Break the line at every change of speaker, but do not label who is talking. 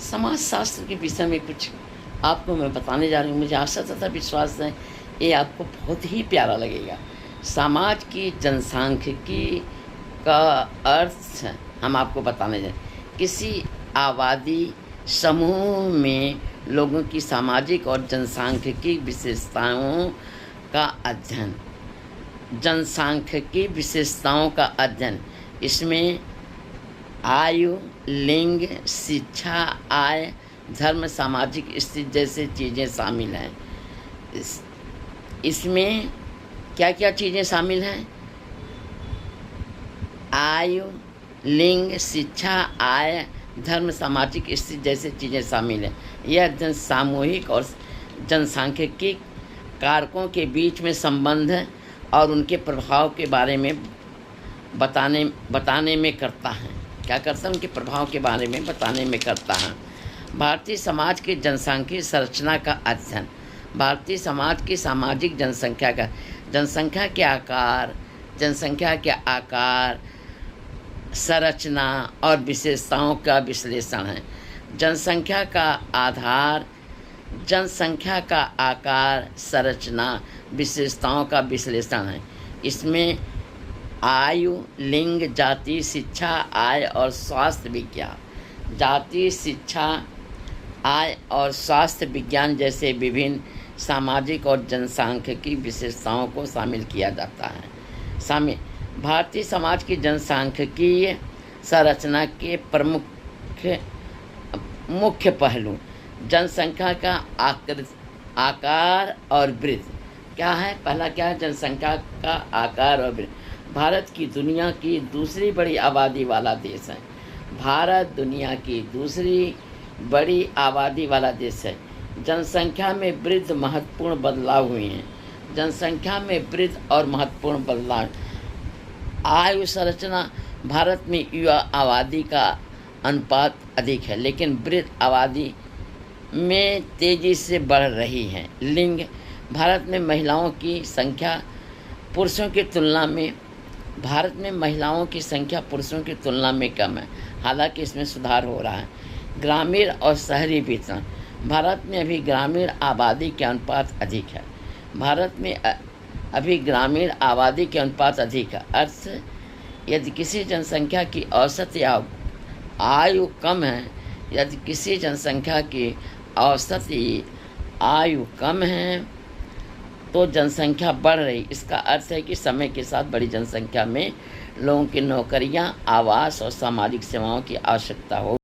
समाज शास्त्र के विषय में कुछ आपको मैं बताने जा रही हूँ। मुझे आशा तथा विश्वास है ये आपको बहुत ही प्यारा लगेगा। समाज की जनसांख्यिकी का अर्थ हम आपको बताने जा रहे हैं। किसी आबादी समूह में लोगों की सामाजिक और जनसांख्यिकी विशेषताओं का अध्ययन। जनसांख्यिकी विशेषताओं का अध्ययन, इसमें आयु, लिंग, शिक्षा, आय, धर्म, सामाजिक स्थिति जैसे चीज़ें शामिल हैं। इसमें क्या क्या चीज़ें शामिल हैं? आयु, लिंग, शिक्षा, आय, धर्म, सामाजिक स्थिति जैसे चीज़ें शामिल हैं। यह अध्ययन सामूहिक और जनसांख्यिकी कारकों के बीच में संबंध और उनके प्रभाव के बारे में बताने में करता है। क्या करता है? उनके प्रभाव के बारे में बताने में करता है। भारतीय समाज की जनसांख्यिकी संरचना का अध्ययन। भारतीय समाज की सामाजिक जनसंख्या के आकार, संरचना और विशेषताओं का विश्लेषण है। जनसंख्या का आकार, संरचना, विशेषताओं का विश्लेषण है। इसमें आयु, लिंग, जाति, शिक्षा, आय और स्वास्थ्य विज्ञान, जाति, शिक्षा, आय और स्वास्थ्य विज्ञान जैसे विभिन्न सामाजिक और जनसांख्यिकी विशेषताओं को शामिल किया जाता है। भारतीय समाज की जनसांख्यिकीय संरचना के मुख्य पहलू। जनसंख्या का आकार और वृद्धि। क्या है? पहला क्या है? जनसंख्या का आकार और वृद्धि। भारत की दुनिया की दूसरी बड़ी आबादी वाला देश है। भारत दुनिया की दूसरी बड़ी आबादी वाला देश है। जनसंख्या में वृद्धि महत्वपूर्ण बदलाव हुए हैं। जनसंख्या में वृद्धि और महत्वपूर्ण बदलाव। आयु संरचना। भारत में युवा आबादी का अनुपात अधिक है, लेकिन वृद्ध आबादी में तेज़ी से बढ़ रही है। लिंग। भारत में महिलाओं की संख्या पुरुषों की तुलना में कम है, हालांकि इसमें सुधार हो रहा है। ग्रामीण और शहरी वितरण। भारत में अभी ग्रामीण आबादी के अनुपात अधिक है। अर्थ, यदि किसी जनसंख्या की औसत या आयु कम है, तो जनसंख्या बढ़ रही। इसका अर्थ है कि समय के साथ बड़ी जनसंख्या में लोगों की नौकरियां, आवास और सामाजिक सेवाओं की आवश्यकता हो।